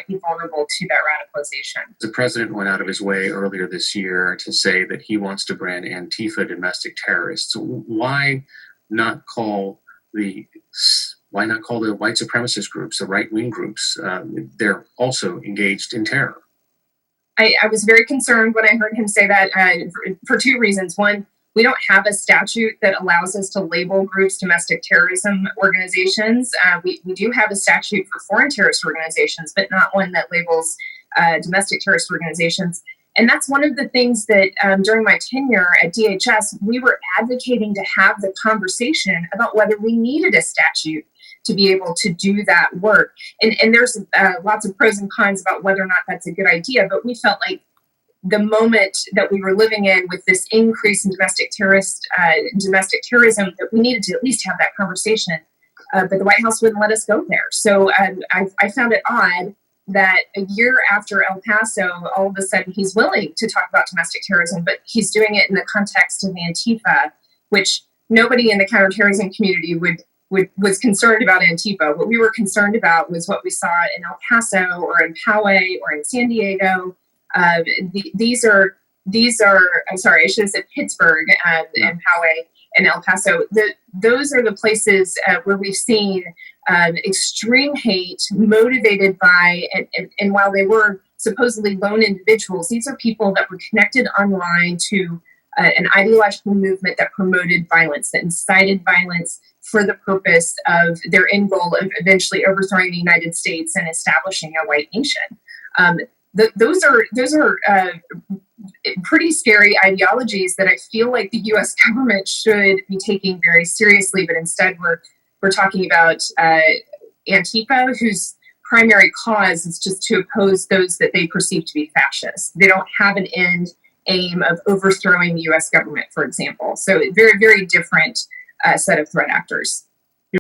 might be vulnerable to that radicalization. The president went out of his way earlier this year to say that he wants to brand Antifa domestic terrorists. Why not call the white supremacist groups, the right-wing groups? They're also engaged in terror. I was very concerned when I heard him say that for two reasons. One, we don't have a statute that allows us to label groups domestic terrorism organizations. We do have a statute for foreign terrorist organizations, but not one that labels domestic terrorist organizations. And that's one of the things that during my tenure at DHS, we were advocating to have the conversation about whether we needed a statute to be able to do that work. And there's lots of pros and cons about whether or not that's a good idea, but we felt like the moment that we were living in with this increase in domestic terrorism, that we needed to at least have that conversation. But the White House wouldn't let us go there. So I found it odd that a year after El Paso, all of a sudden he's willing to talk about domestic terrorism, but he's doing it in the context of Antifa, which nobody in the counterterrorism community was concerned about Antifa. What we were concerned about was what we saw in El Paso or in Poway or in San Diego. These are, I'm sorry, I should have said Pittsburgh and Poway and El Paso. Those are the places where we've seen extreme hate motivated by, and while they were supposedly lone individuals, these are people that were connected online to an ideological movement that promoted violence, that incited violence for the purpose of their end goal of eventually overthrowing the United States and establishing a white nation. Those are pretty scary ideologies that I feel like the U.S. government should be taking very seriously, but instead we're talking about Antifa, whose primary cause is just to oppose those that they perceive to be fascists. They don't have an aim of overthrowing the U.S. government, for example. So very, very different set of threat actors.